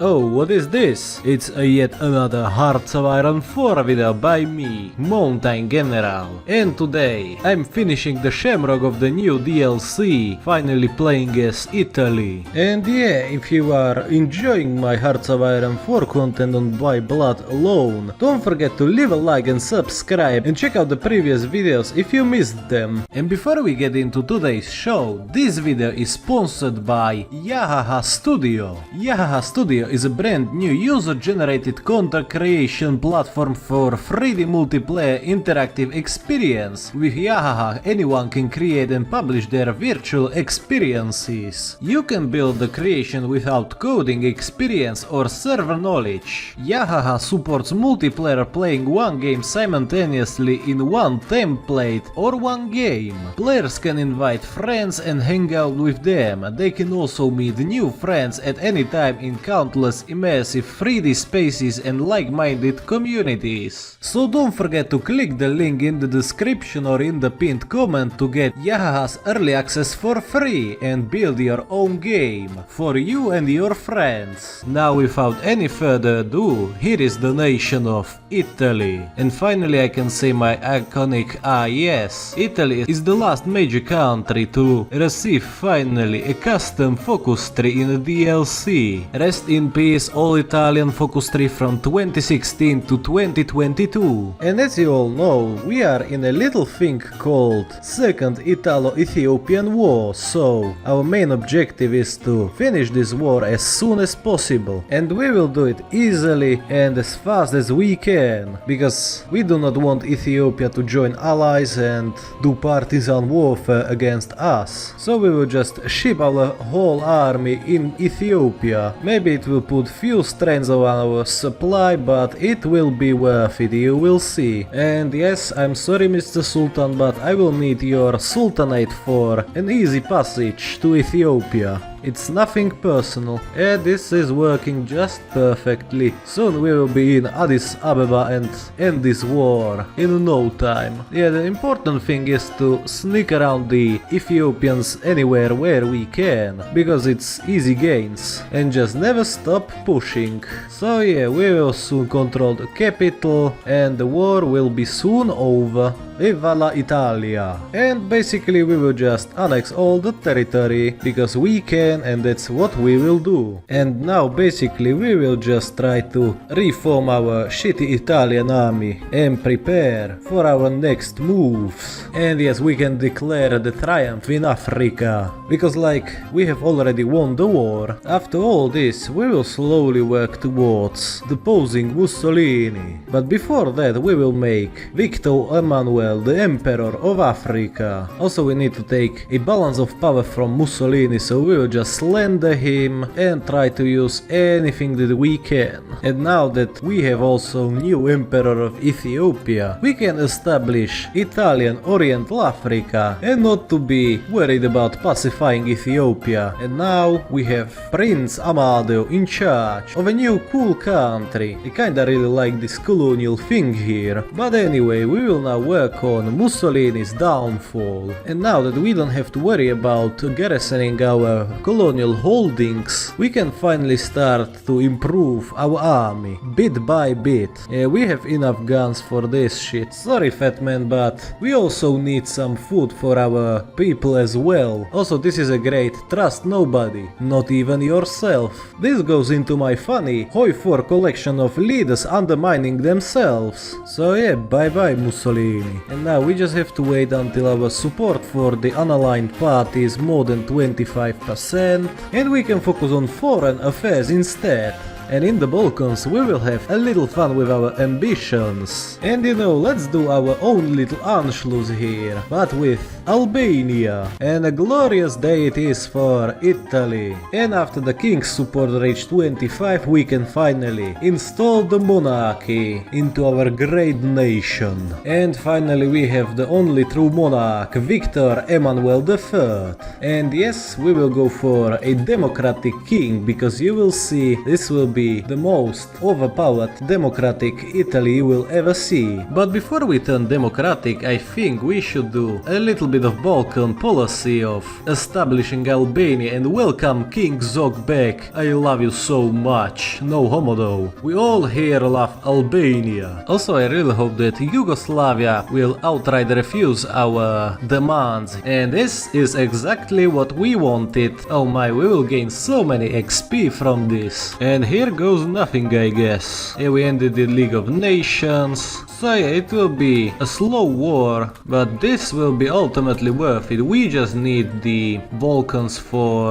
Oh, what is this? It's yet another Hearts of Iron 4 video by me, Mountain General. And today I'm finishing the shamrock of the new DLC, finally playing as Italy. And yeah, if you are enjoying my Hearts of Iron 4 content on My Blood alone, don't forget to leave a like and subscribe and check out the previous videos if you missed them. And before we get into today's show, this video is sponsored by Yahaha Studio. Yahaha Studio is a brand new user-generated content creation platform for 3D multiplayer interactive experience. With Yahaha, anyone can create and publish their virtual experiences. You can build the creation without coding experience or server knowledge. Yahaha supports multiplayer playing one game simultaneously in one template or one game. Players can invite friends and hang out with them. They can also meet new friends at any time in countless immersive 3D spaces and like-minded communities. So don't forget to click the link in the description or in the pinned comment to get Yahaha's early access for free and build your own game for you and your friends. Now without any further ado, here is the nation of Italy. And finally I can say my iconic yes, Italy is the last major country to receive finally a custom focus tree in the DLC. Rest in peace all Italian focus tree from 2016 to 2022. And as you all know, we are in a little thing called Second Italo Ethiopian War, so our main objective is to finish this war as soon as possible. And we will do it easily and as fast as we can, because we do not want Ethiopia to join allies and do partisan warfare against us. So we will just ship our whole army in Ethiopia. Maybe it will put few strains on our supply, but it will be worth it, you will see. And yes, I'm sorry Mr. Sultan, but I will need your Sultanate for an easy passage to Ethiopia. It's nothing personal, and this is working just perfectly. Soon we will be in Addis Ababa and end this war in no time. Yeah, the important thing is to sneak around the Ethiopians anywhere where we can, because it's easy gains, and just never stop pushing. So yeah, we will soon control the capital, and the war will be soon over. Viva la Italia! And basically we will just annex all the territory, because we can, and that's what we will do. And now basically we will just try to reform our shitty Italian army and prepare for our next moves. And yes, we can declare the triumph in Africa, because like we have already won the war. After all this, we will slowly work towards deposing Mussolini. But before that we will make Victor Emmanuel the Emperor of Africa. Also we need to take a balance of power from Mussolini, so we will just slander him and try to use anything that we can. And now that we have also new Emperor of Ethiopia, we can establish Italian Oriental Africa and not to be worried about pacifying Ethiopia. And now we have Prince Amadeo in charge of a new cool country. I kinda really like this colonial thing here. But anyway, we will now work on Mussolini's downfall. And now that we don't have to worry about garrisoning our colonial holdings, we can finally start to improve our army, bit by bit. Yeah, we have enough guns for this shit. Sorry fat man, but we also need some food for our people as well. Also this is a great trust nobody, not even yourself. This goes into my funny Hoi 4 collection of leaders undermining themselves. So yeah, bye bye Mussolini. And now we just have to wait until our support for the unaligned party is more than 25%, and we can focus on foreign affairs instead. And in the Balkans we will have a little fun with our ambitions. And you know, let's do our own little Anschluss here, but with Albania. And a glorious day it is for Italy. And after the king's support reached 25, we can finally install the monarchy into our great nation. And finally we have the only true monarch, Victor Emmanuel III. And yes, we will go for a democratic king, because you will see this will be be the most overpowered democratic Italy you will ever see. But before we turn democratic, I think we should do a little bit of Balkan policy of establishing Albania and welcome King Zog back. I love you so much. No homo though. We all here love Albania. Also, I really hope that Yugoslavia will outright refuse our demands, and this is exactly what we wanted. Oh my, we will gain so many XP from this. And here goes nothing, I guess. Yeah, we ended the League of Nations. So yeah, it will be a slow war, but this will be ultimately worth it. We just need the Balkans for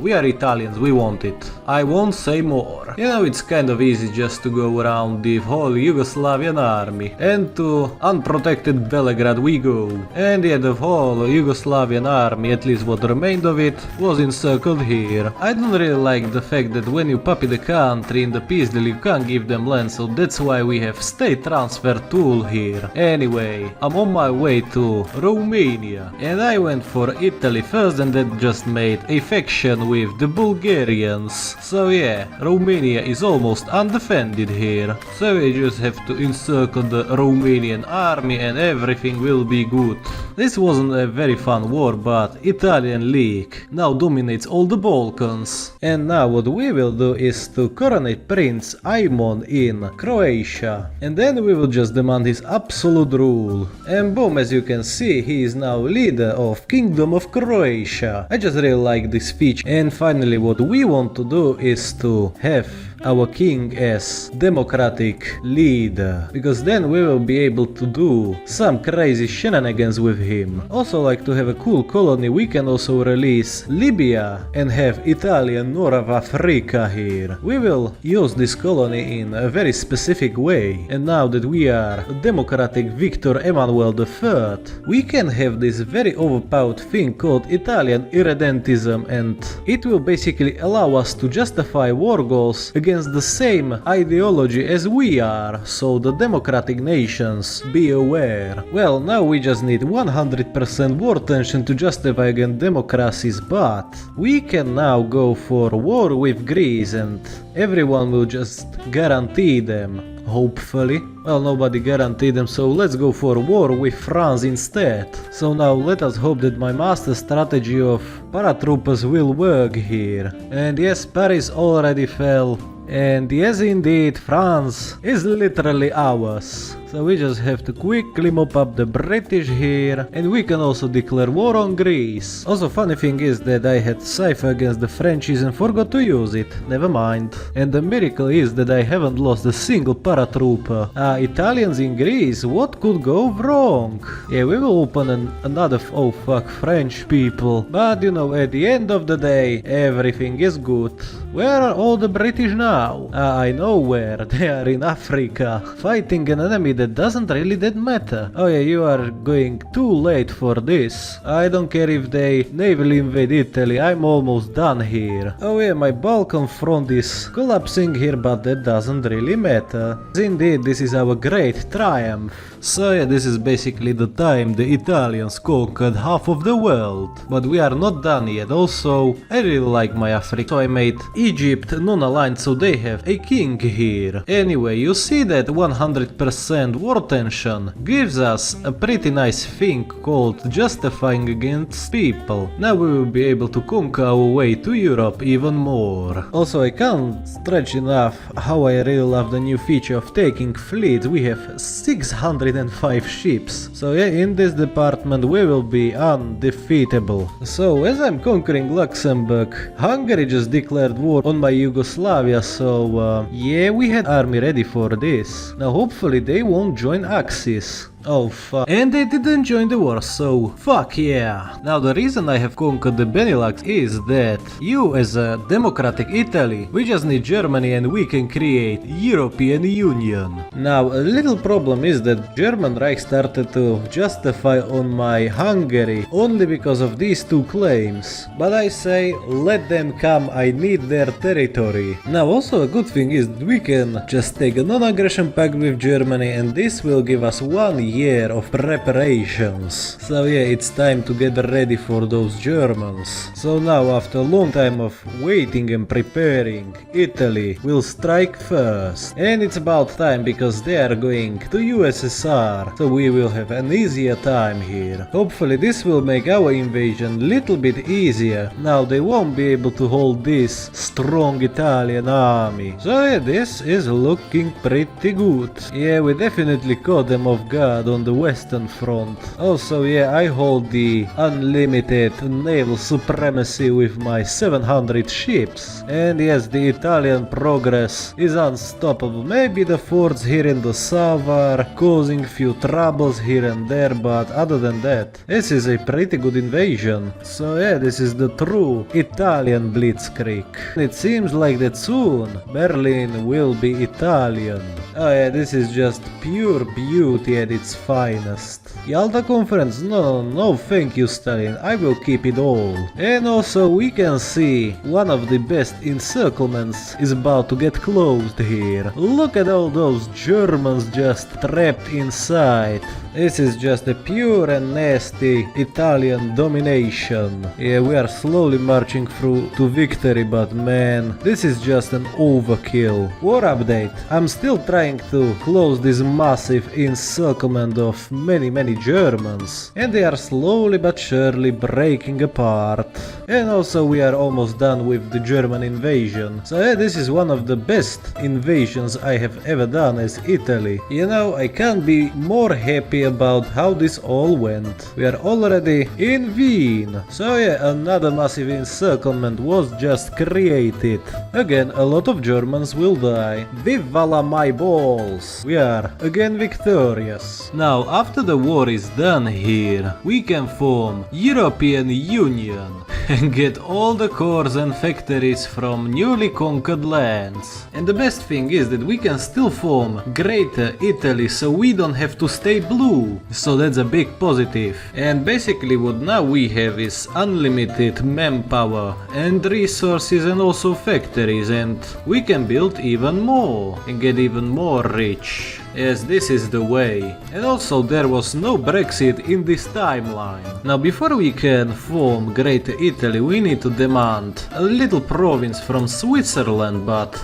we are Italians, we want it. I won't say more. You know, it's kind of easy just to go around the whole Yugoslavian army. And to unprotected Belgrade we go. And yeah, the whole Yugoslavian army, at least what remained of it, was encircled here. I don't really like the fact that when you puppy the country in the peace deal you can't give them land, so that's why we have state transfer tool here. Anyway, I'm on my way to Romania. And I went for Italy first, and that just made a faction with the Bulgarians. So yeah, Romania is almost undefended here. So we just have to encircle the Romanian army and everything will be good. This wasn't a very fun war, but Italian League now dominates all the Balkans. And now what we will do is to coronate Prince Aimon in Croatia. And then we will just demand his absolute rule. And boom, as you can see, he is now leader of Kingdom of Croatia. I just really like this speech. And finally, what we want to do is to have our king as democratic leader, because then we will be able to do some crazy shenanigans with him. Also, like to have a cool colony, we can also release Libya and have Italia and North Africa here. We will use this colony in a very specific way, and now that we are democratic Victor Emmanuel III, we can have this very overpowered thing called Italian irredentism, and it will basically allow us to justify war goals against the same ideology as we are, so the democratic nations, be aware. Well, now we just need 100% war tension to justify against democracies, but we can now go for war with Greece and everyone will just guarantee them. Hopefully. Well, nobody guaranteed them, so let's go for war with France instead. So now let us hope that my master strategy of paratroopers will work here. And yes, Paris already fell. And yes, indeed, France is literally ours. So we just have to quickly mop up the British here, and we can also declare war on Greece. Also, funny thing is that I had Cypher against the Frenchies and forgot to use it. Never mind. And the miracle is that I haven't lost a single paratrooper. Italians in Greece, what could go wrong? Yeah, we will open another oh fuck, French people. But you know, at the end of the day, everything is good. Where are all the British now? I know where. They are in Africa, fighting an enemy that doesn't really that matter. Oh yeah, you are going too late for this. I don't care if they navally invade Italy, I'm almost done here. Oh yeah, my Balkan front is collapsing here, but that doesn't really matter. Indeed, this is our great triumph. So yeah, this is basically the time the Italians conquered half of the world. But we are not done yet. Also, I really like my Africa, so I made Egypt non-aligned so they have a king here. Anyway, you see that 100% war tension gives us a pretty nice thing called justifying against people. Now we will be able to conquer our way to Europe even more. Also, I can't stretch enough how I really love the new feature of taking fleets. We have 605 ships. So yeah, in this department we will be undefeatable. So as I'm conquering Luxembourg, Hungary just declared war on my Yugoslavia, so yeah, we had army ready for this. Now hopefully they won't join Axis. Oh fuck. And they didn't join the war, so fuck yeah. Now the reason I have conquered the Benelux is that you as a democratic Italy, we just need Germany and we can create European Union. Now a little problem is that German Reich started to justify on my Hungary only because of these two claims. But I say let them come, I need their territory. Now also a good thing is that we can just take a non-aggression pact with Germany and this will give us 1 year of preparations. So yeah, it's time to get ready for those Germans. So now, after a long time of waiting and preparing, Italy will strike first. And it's about time, because they are going to USSR, so we will have an easier time here. Hopefully this will make our invasion little bit easier. Now they won't be able to hold this strong Italian army. So yeah, this is looking pretty good. Yeah, we definitely caught them off guard on the western front. Also yeah, I hold the unlimited naval supremacy with my 700 ships. And yes, the Italian progress is unstoppable. Maybe the forts here in the south are causing few troubles here and there, but other than that, this is a pretty good invasion. So yeah, this is the true Italian blitzkrieg. It seems like that soon Berlin will be Italian. Oh yeah, this is just pure beauty at its finest. Yalta conference? No, thank you Stalin, I will keep it all. And also we can see one of the best encirclements is about to get closed here. Look at all those Germans just trapped inside. This is just a pure and nasty Italian domination. Yeah, we are slowly marching through to victory, but man, this is just an overkill. War update. I'm still trying to close this massive encirclement of many Germans, and they are slowly but surely breaking apart. And also we are almost done with the German invasion. So yeah, this is one of the best invasions I have ever done as Italy. You know, I can't be more happy about how this all went. We are already in Wien. So yeah, another massive encirclement was just created. Again, a lot of Germans will die. Vivala my balls! We are again victorious. Now, after the war is done here, we can form European Union and get all the cores and factories from newly conquered lands. And the best thing is that we can still form Greater Italy, so we don't have to stay blue. So that's a big positive. And basically what now we have is unlimited manpower and resources and also factories, and we can build even more and get even more rich. Yes, this is the way. And also there was no Brexit in this timeline. Now before we can form Great Italy, we need to demand a little province from Switzerland, but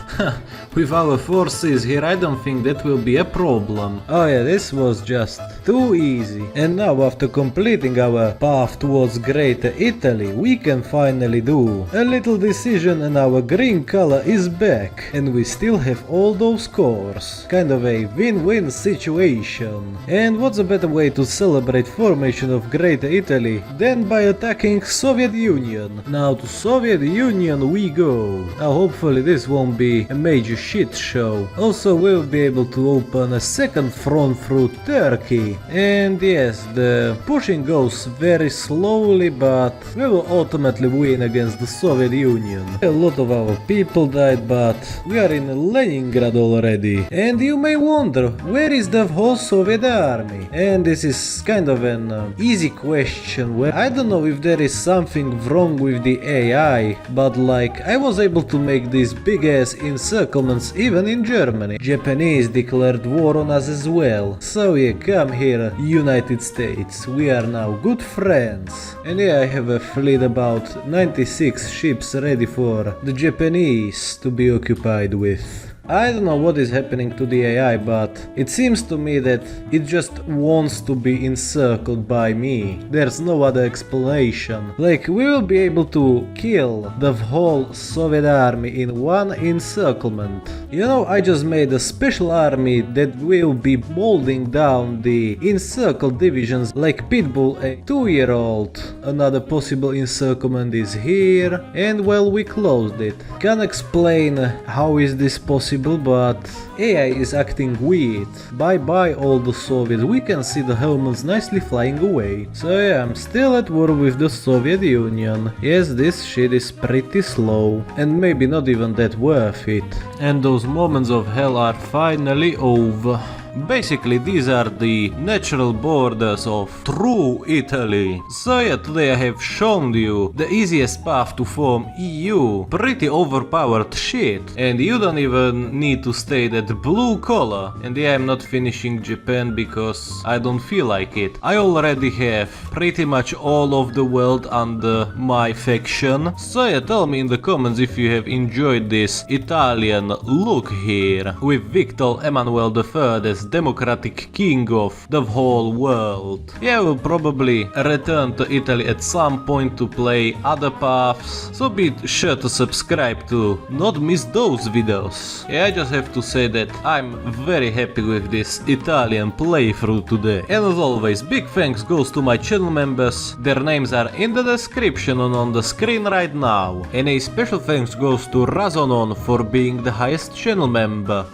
with our forces here I don't think that will be a problem. Oh yeah, this was just too easy. And now after completing our path towards Great Italy, we can finally do a little decision, and our green color is back. And we still have all those cores. Kind of a win-win situation. And what's a better way to celebrate formation of Great Italy than by attacking Soviet Union? Now to Soviet Union we go. Now hopefully this won't be a major shit show. Also we'll be able to open a second front through Turkey. And yes, the pushing goes very slowly, but we will ultimately win against the Soviet Union. A lot of our people died, but we are in Leningrad already. And you may wonder, where is the whole Soviet army? And this is kind of an easy question, where I don't know if there is something wrong with the AI, but like I was able to make these big ass encirclements even in Germany. Japanese declared war on us as well. So yeah, come here United States, we are now good friends. And yeah, I have a fleet about 96 ships ready for the Japanese to be occupied with. I don't know what is happening to the AI, but it seems to me that it just wants to be encircled by me. There's no other explanation. Like, we will be able to kill the whole Soviet army in one encirclement. You know, I just made a special army that will be molding down the encircled divisions like Pitbull, a 2-year-old. Another possible encirclement is here, and well, we closed it. Can't explain how is this possible, but AI is acting weird. Bye bye all the Soviets, we can see the helmets nicely flying away. So yeah, I'm still at war with the Soviet Union. Yes, this shit is pretty slow, and maybe not even that worth it. And those moments of hell are finally over. Basically, these are the natural borders of true Italy. So yeah, today I have shown you the easiest path to form EU. Pretty overpowered shit. And you don't even need to stay that blue color. And yeah, I'm not finishing Japan because I don't feel like it. I already have pretty much all of the world under my faction. So yeah, tell me in the comments if you have enjoyed this Italian look here, with Victor Emmanuel III as democratic king of the whole world. Yeah, I will probably return to Italy at some point to play other paths, so be sure to subscribe to not miss those videos. Yeah, I just have to say that I'm very happy with this Italian playthrough today. And as always, big thanks goes to my channel members, their names are in the description and on the screen right now. And a special thanks goes to Razonon for being the highest channel member.